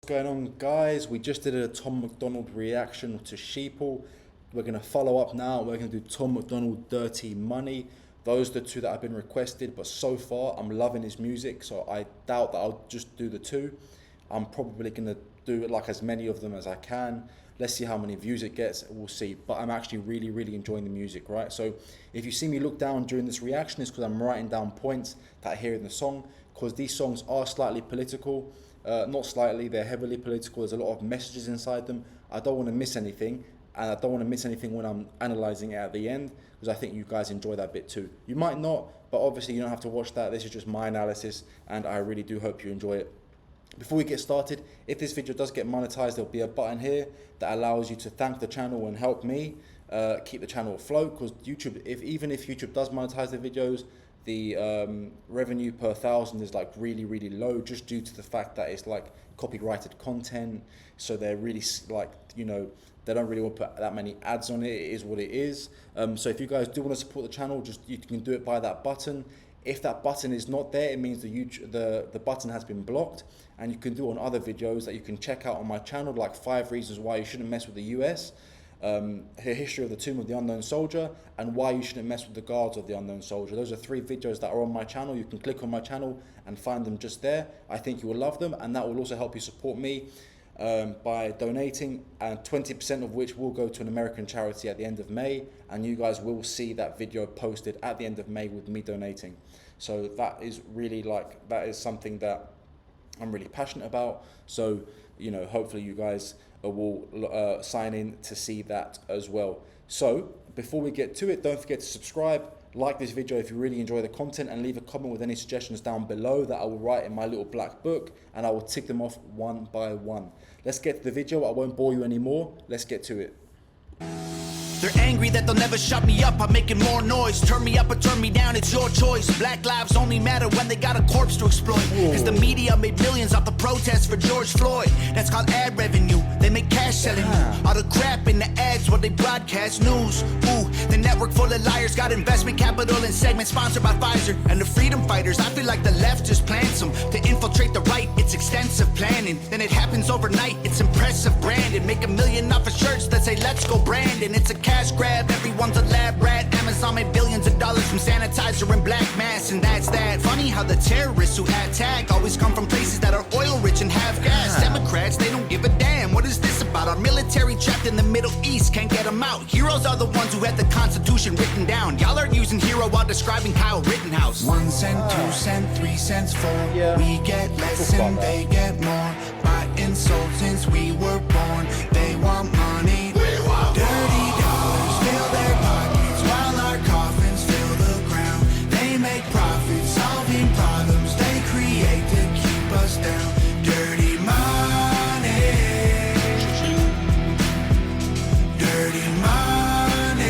What's going on, guys? We just did a Tom Macdonald reaction to Sheeple. We're going to follow up now. We're going to do Tom Macdonald Dirty Money. Those are the two that have been requested, but so far I'm loving his music, so I doubt that I'll just do the two. I'm probably going to do like as many of them as I can. Let's see how many views it gets, we'll see. But I'm actually really enjoying the music, right? So if you see me look down during this reaction, it's because I'm writing down points that I hear in the song, because these songs are slightly political. Not slightly, they're heavily political. There's a lot of messages inside them. I don't want to miss anything, and I don't want to miss anything when I'm analysing it at the end, because I think you guys enjoy that bit too. You might not, but obviously you don't have to watch that. This is just my analysis, and I really do hope you enjoy it. Before we get started, if this video does get monetized, there'll be a button here that allows you to thank the channel and help me keep the channel afloat, because YouTube, even if YouTube does monetize the videos, the revenue per thousand is like really low, just due to the fact that it's like copyrighted content. So they're really like, you know, they don't really want to put that many ads on it. It is what it is. So if you guys do want to support the channel, just you can do it by that button. If that button is not there, it means the button has been blocked, and you can do it on other videos that you can check out on my channel, like 5 reasons why you shouldn't mess with the US, a history of the tomb of the unknown soldier, and why you shouldn't mess with the guards of the unknown soldier. Those are 3 videos that are on my channel. You can click on my channel and find them just there. I think you will love them, and that will also help you support me by donating, and 20% of which will go to an American charity at the end of May, and you guys will see that video posted at the end of May with me donating. So that is really like, that is something that I'm really passionate about. So, you know, hopefully you guys will sign in to see that as well. So before we get to it, don't forget to subscribe, like this video if you really enjoy the content, and leave a comment with any suggestions down below that I will write in my little black book, and I will tick them off one by one. Let's get to the video. I won't bore you anymore. Let's get to it. They're angry that they'll never shut me up. I'm making more noise. Turn me up or turn me down, it's your choice. Black lives only matter when they got a corpse to exploit. Cause the media made millions off the protests for George Floyd. That's called ad revenue. They make cash selling you all the crap in the ads while they broadcast news. Ooh, the network full of liars got investment capital and segments sponsored by Pfizer. And the freedom fighters, I feel like the left just plants them to infiltrate the right. It's extensive planning, then it happens overnight. It's impressive branding. Make $1 million off of shirts that say let's go Brandon. It's a cash grab, everyone's a lab rat. Amazon made billions of dollars from sanitizer and black masks, and that's that. Funny how the terrorists who attack always come from places that are oil rich and have gas. Democrats, they don't give a damn. What is this about? Our military trapped in the Middle East, can't get them out. Heroes are the ones who had the Constitution written down. Y'all are using hero while describing Kyle Rittenhouse. 1 cent, 2 cent, 3 cents, 4. We get less and they get more. By insultants we were born. They want money. Dirty dollars fill their pockets while our coffins fill the ground. They make profits solving problems they create to keep us down. Dirty money. Dirty money.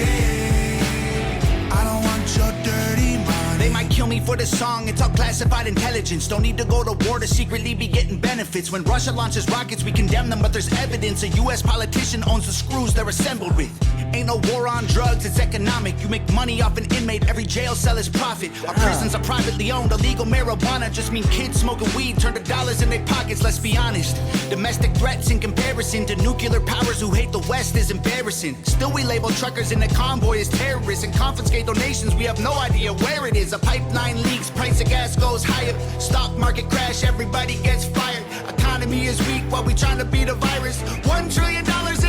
I don't want your dirty money. They might kill me for this song, it's all classified intelligence. Don't need to go to war to secretly be getting benefits. When Russia launches rockets, we condemn them, but there's evidence a US politician owns the screws they're assembled with. Ain't no war on drugs, it's economic. You make money off an inmate, every jail cell is profit. Our prisons are privately owned, illegal marijuana just mean kids smoking weed turn to dollars in their pockets, let's be honest. Domestic threats in comparison to nuclear powers who hate the West is embarrassing. Still we label truckers in the convoy as terrorists and confiscate donations, we have no idea where it is. A pipeline leaks, price of gas goes higher. Stock market crash, everybody gets fired. Economy is weak while we trying to beat a virus. $1 trillion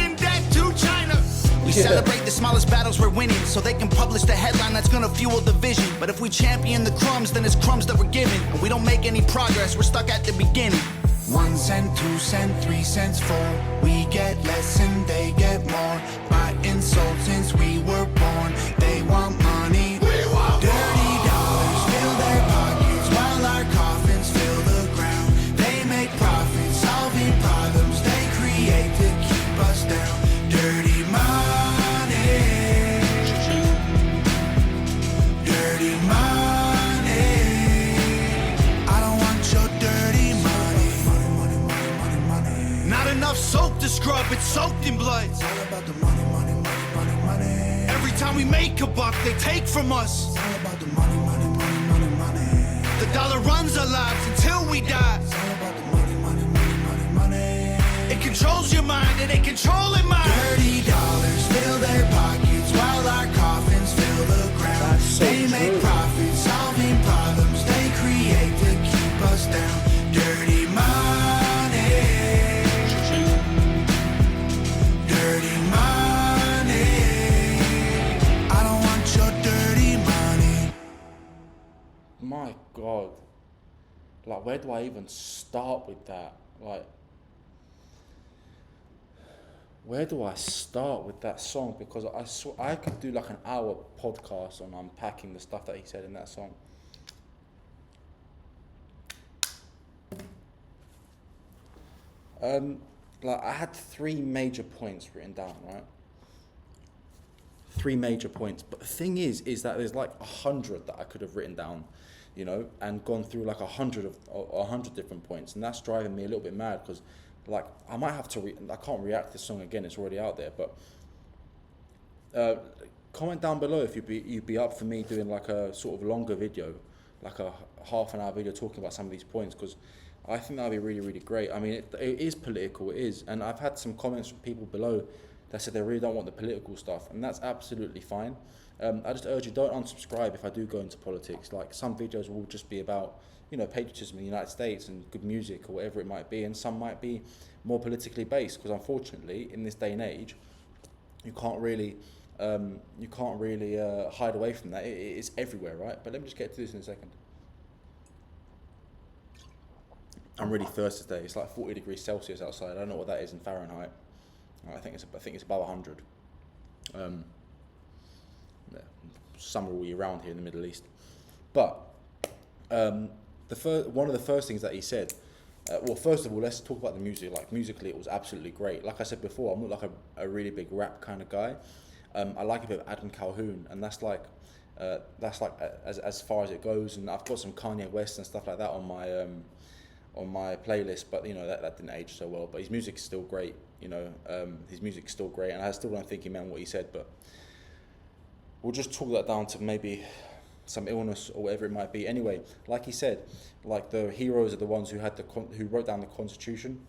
in debt to China. We celebrate the smallest battles we're winning, so they can publish the headline that's gonna fuel the vision. But if we champion the crumbs, then it's crumbs that we're given, and we don't make any progress, we're stuck at the beginning. 1 cent, 2 cent, 3 cents, 4. We get less and they get more. By insultants we were born. They want money. Dirty dollars fill their pockets while our coffins fill the ground. They make profits solving problems they create to keep us down. Dirty money. Dirty money. I don't want your dirty money. Not enough soap to scrub, it's soaked in blood. It's all about the money. Every time we make a buck, they take from us. It's all about the money. The dollar runs our lives until we die. It's all about the money. It controls your mind and it controlling mine. Dirty dollars fill their pockets while our coffins fill the ground. That's so They make true. profits solving problems they create to keep us down. Dirty money. Dirty money. I don't want your dirty money. My God. Like, where do I even start with that? Like, where do I start with that song? Because I could do like an hour podcast on unpacking the stuff that he said in that song. Like, I had 3 major points written down, right? 3 major points. But the thing is that there's like 100 that I could have written down, you know, and gone through like 100 different points, and that's driving me a little bit mad because, like, I might have to. I can't react to this song again. It's already out there. But comment down below if you'd be up for me doing like a sort of longer video, like a half an hour video talking about some of these points, because I think that'd be really, really great. I mean, it is political. It is, and I've had some comments from people below that said they really don't want the political stuff, and that's absolutely fine. I just urge you, don't unsubscribe if I do go into politics. Like, some videos will just be about, you know, patriotism in the United States and good music or whatever it might be, and some might be more politically based, because unfortunately in this day and age you can't really hide away from that. It's everywhere, right? But let me just get to this in a second. I'm really thirsty today. It's like 40 degrees Celsius outside. I don't know what that is in Fahrenheit. I think it's above 100. Summer all year round here in the Middle East. But one of the first things that he said, well, first of all, let's talk about the music. Like, musically, it was absolutely great. Like I said before, I'm not like a really big rap kind of guy. I like a bit of Adam Calhoun, and that's like as far as it goes. And I've got some Kanye West and stuff like that on my playlist, but you know that didn't age so well. But his music's still great. You know, his music's still great, and I still don't think he meant what he said. But we'll just talk that down to maybe some illness or whatever it might be. Anyway, like he said, like, the heroes are the ones who wrote down the Constitution.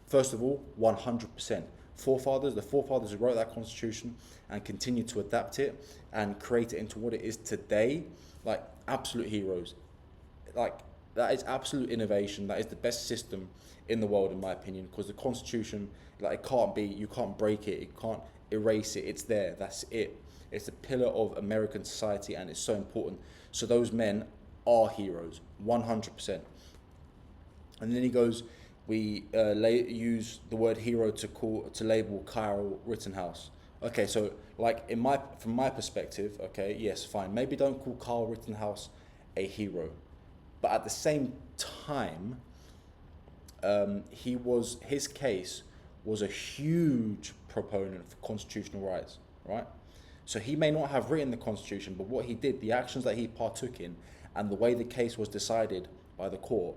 First of all, 100%. The forefathers who wrote that Constitution and continue to adapt it and create it into what it is today, like, absolute heroes. Like, that is absolute innovation. That is the best system in the world, in my opinion, because the Constitution, like, you can't break it, you can't erase it, it's there, that's it. It's a pillar of American society, and it's so important. So those men are heroes, 100%. And then he goes, we use the word hero to label Kyle Rittenhouse. Okay, so like from my perspective, okay, yes, fine. Maybe don't call Kyle Rittenhouse a hero, but at the same time, his case was a huge proponent for constitutional rights, right? So he may not have written the Constitution, but what he did, the actions that he partook in, and the way the case was decided by the court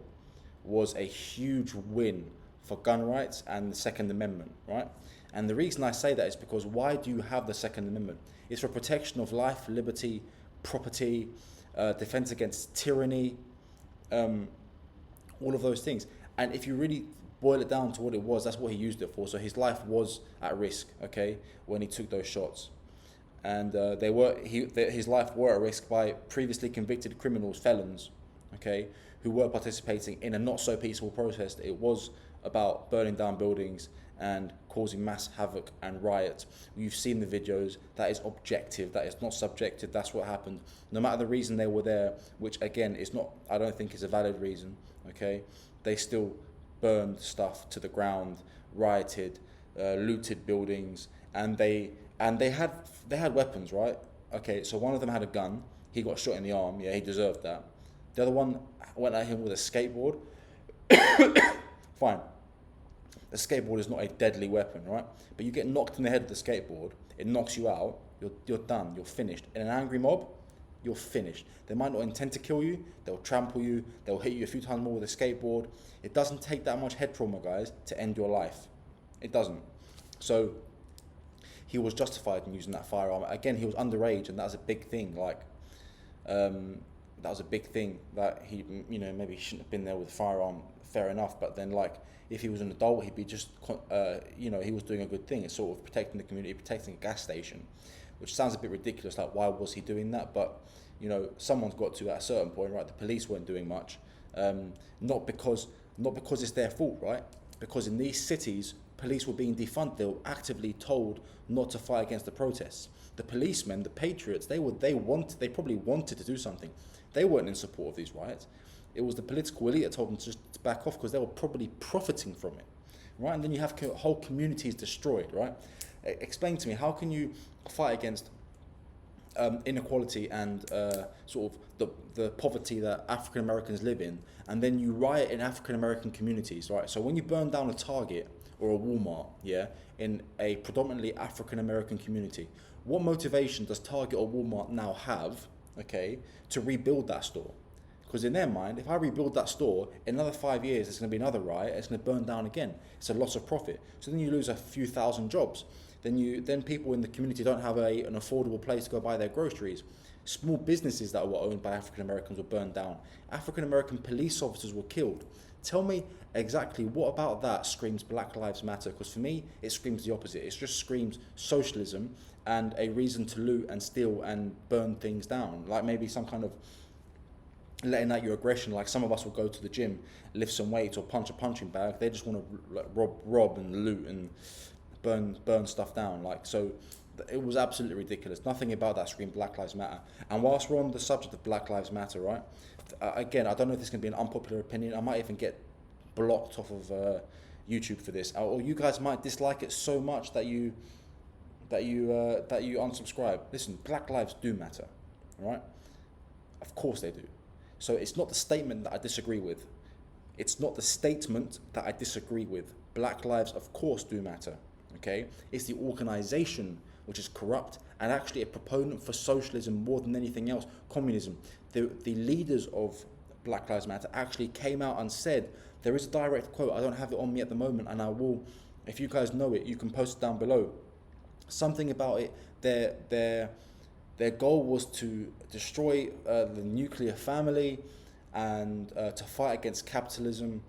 was a huge win for gun rights and the Second Amendment, right? And the reason I say that is because why do you have the Second Amendment? It's for protection of life, liberty, property, defense against tyranny, all of those things. And if you really boil it down to what it was, that's what he used it for. So his life was at risk, okay, when he took those shots. And his life were at risk by previously convicted criminals, felons, okay, who were participating in a not so peaceful protest. It was about burning down buildings and causing mass havoc and riots. You've seen the videos. That is objective. That is not subjective. That's what happened. No matter the reason they were there, which again is not, I don't think is a valid reason, okay, they still burned stuff to the ground, rioted, looted buildings, and they had weapons, right? Okay, so one of them had a gun. He got shot in the arm. Yeah, he deserved that. The other one went at him with a skateboard. Fine. The skateboard is not a deadly weapon, right? But you get knocked in the head with the skateboard, it knocks you out. You're done. You're finished. In an angry mob, you're finished. They might not intend to kill you. They'll trample you. They'll hit you a few times more with a skateboard. It doesn't take that much head trauma, guys, to end your life. It doesn't. So he was justified in using that firearm. Again, he was underage, and that was a big thing. Like, that was a big thing that he, maybe he shouldn't have been there with a firearm fair enough. But then, like, if he was an adult, he'd be just, he was doing a good thing. It's sort of protecting the community, protecting a gas station, which sounds a bit ridiculous. Like, why was he doing that? But, someone's got to at a certain point, right? The police weren't doing much, not because it's their fault, right? Because in these cities, police were being defunded. They were actively told not to fight against the protests. The policemen, the patriots, they probably wanted to do something. They weren't in support of these riots. It was the political elite that told them to just back off because they were probably profiting from it, right? And then you have whole communities destroyed, right? Explain to me, how can you fight against inequality and sort of the poverty that African Americans live in, and then you riot in African American communities, right? So when you burn down a Target or a Walmart, in a predominantly African American community, what motivation does Target or Walmart now have, to rebuild that store? Because in their mind, if I rebuild that store, in another 5 years, there's going to be another riot, it's going to burn down again. It's a loss of profit. So then you lose a few thousand jobs. Then people in the community don't have an affordable place to go buy their groceries. Small businesses that were owned by African Americans were burned down. African American police officers were killed. Tell me exactly what about that screams Black Lives Matter? Because for me, it screams the opposite. It just screams socialism and a reason to loot and steal and burn things down. Like maybe some kind of letting out your aggression. Like some of us will go to the gym, lift some weights or punch a punching bag. They just want to rob and loot and burn stuff down. Like, so it was absolutely ridiculous. Nothing about that screamed Black Lives Matter. And whilst we're on the subject of Black Lives Matter, right? Again, I don't know if this is going to be an unpopular opinion. I might even get blocked off of YouTube for this, or you guys might dislike it so much that you unsubscribe. Listen, Black lives do matter, right? Of course they do. So it's not the statement that I disagree with. It's not the statement that I disagree with. Black lives, of course, do matter. Okay, it's the organization which is corrupt and actually a proponent for socialism more than anything else, communism. The leaders of Black Lives Matter actually came out and said, there is a direct quote, I don't have it on me at the moment, and I will, if you guys know it, you can post it down below. Something about it, their goal was to destroy the nuclear family and to fight against capitalism.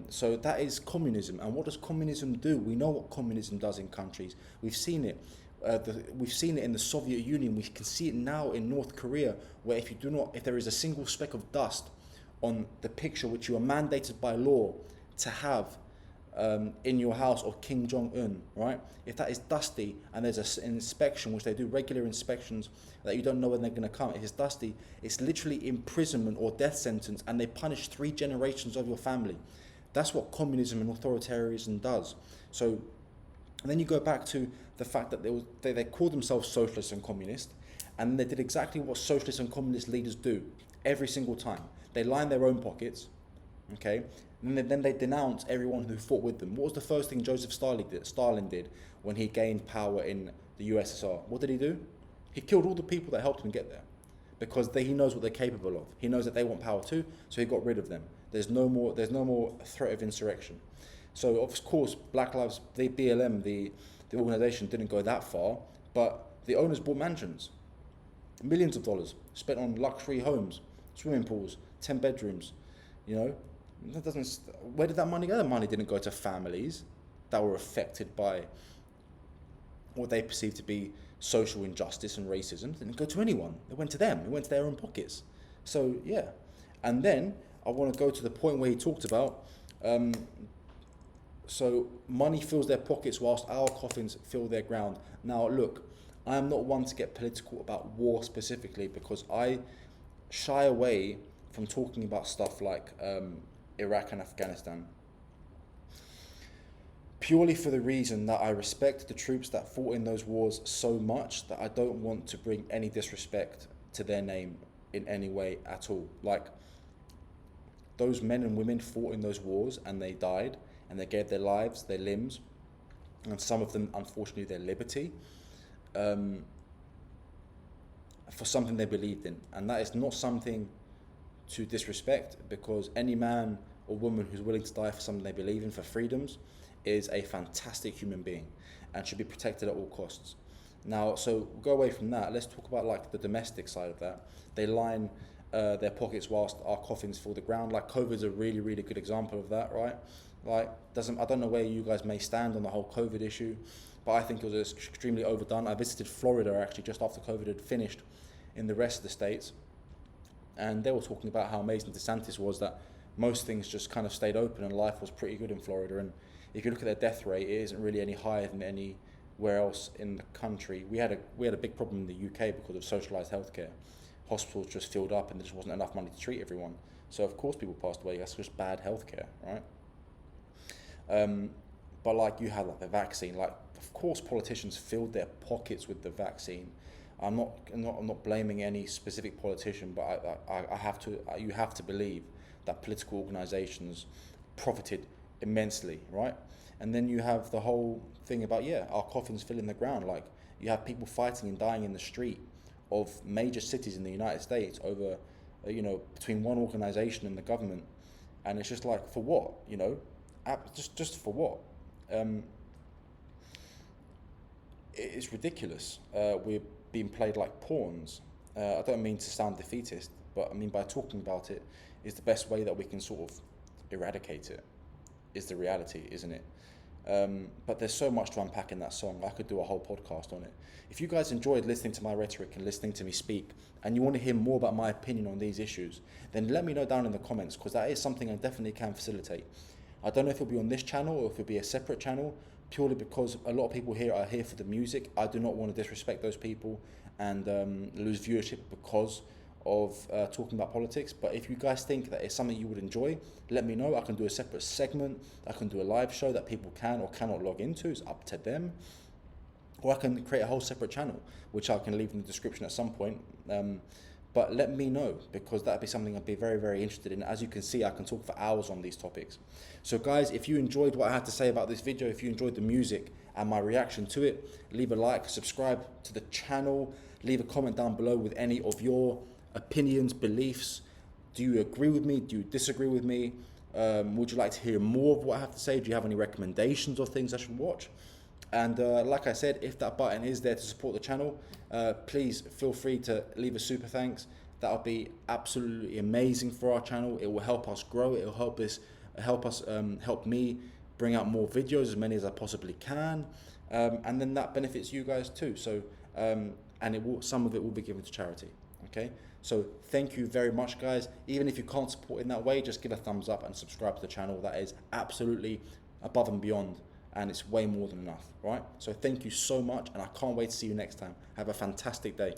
So that is communism. And what does communism do? We know what communism does in countries. We've seen it. We've seen it in the Soviet Union. We can see it now in North Korea, where if there is a single speck of dust on the picture which you are mandated by law to have in your house of Kim Jong-un, right? If that is dusty and there's an inspection, which they do regular inspections that you don't know when they're going to come, if it's dusty, it's literally imprisonment or death sentence, and they punish 3 generations of your family. That's what communism and authoritarianism does. So, and then you go back to the fact that they called themselves socialist and communist, and they did exactly what socialist and communist leaders do every single time. They line their own pockets, okay? And then they denounce everyone who fought with them. What was the first thing Joseph Stalin did when he gained power in the USSR? What did he do? He killed all the people that helped him get there, because he knows what they're capable of. He knows that they want power too, so he got rid of them. There's no more threat of insurrection. So of course, Black Lives, the BLM, the organization didn't go that far, but the owners bought mansions, millions of dollars spent on luxury homes, swimming pools, 10 bedrooms, where did that money go? The money didn't go to families that were affected by what they perceived to be social injustice and racism. It didn't go to anyone. It went to them. It went to their own pockets. So, yeah. And then I want to go to the point where he talked about, so money fills their pockets whilst our coffins fill their ground. Now, look, I am not one to get political about war specifically, because I shy away from talking about stuff like Iraq and Afghanistan, purely for the reason that I respect the troops that fought in those wars so much that I don't want to bring any disrespect to their name in any way at all. Like, those men and women fought in those wars and they died and they gave their lives, their limbs, and some of them, unfortunately, their liberty, for something they believed in. And that is not something to disrespect, because any man or woman who's willing to die for something they believe in, for freedoms, is a fantastic human being and should be protected at all costs. Now, so we'll go away from that. Let's talk about like the domestic side of that. They line their pockets whilst our coffins fill the ground. Like COVID's a really, really good example of that, right? Like, I don't know where you guys may stand on the whole COVID issue, but I think it was extremely overdone. I visited Florida actually just after COVID had finished in the rest of the states, and they were talking about how amazing DeSantis was, that most things just kind of stayed open and life was pretty good in Florida. And if you look at their death rate, it isn't really any higher than anywhere else in the country. We had a big problem in the UK because of socialised healthcare. Hospitals just filled up and there just wasn't enough money to treat everyone. So of course people passed away. That's just bad healthcare, right? But like you had like the vaccine, like of course politicians filled their pockets with the vaccine. I'm not blaming any specific politician, but you have to believe that political organisations profited immensely, right? And then you have the whole thing about, our coffins fill in the ground. Like, you have people fighting and dying in the street of major cities in the United States over, between one organisation and the government. And it's just like, for what, just for what? It's ridiculous. We're being played like pawns. I don't mean to sound defeatist, but I mean by talking about it is the best way that we can sort of eradicate it, is the reality, isn't it? But there's so much to unpack in that song. I could do a whole podcast on it. If you guys enjoyed listening to my rhetoric and listening to me speak, and you want to hear more about my opinion on these issues, then let me know down in the comments, because that is something I definitely can facilitate. I don't know if it'll be on this channel or if it'll be a separate channel, purely because a lot of people here are here for the music. I do not want to disrespect those people and lose viewership because of talking about politics. But if you guys think that it's something you would enjoy, let me know. I can do a separate segment. I can do a live show that people can or cannot log into. It's up to them. Or I can create a whole separate channel, which I can leave in the description at some point. But let me know, because that'd be something I'd be very, very interested in. As you can see, I can talk for hours on these topics. So guys, if you enjoyed what I had to say about this video, if you enjoyed the music and my reaction to it, leave a like, subscribe to the channel, leave a comment down below with any of your opinions, beliefs. Do you agree with me? Do you disagree with me? Would you like to hear more of what I have to say? Do you have any recommendations of things I should watch? And like I said, if that button is there to support the channel, please feel free to leave a super thanks. That'll be absolutely amazing for our channel. It will help us grow. It will help me bring out more videos, as many as I possibly can. And then that benefits you guys too. So, and some of it will be given to charity. Okay. So thank you very much, guys. Even if you can't support in that way, just give a thumbs up and subscribe to the channel. That is absolutely above and beyond, and it's way more than enough, right? So thank you so much, and I can't wait to see you next time. Have a fantastic day.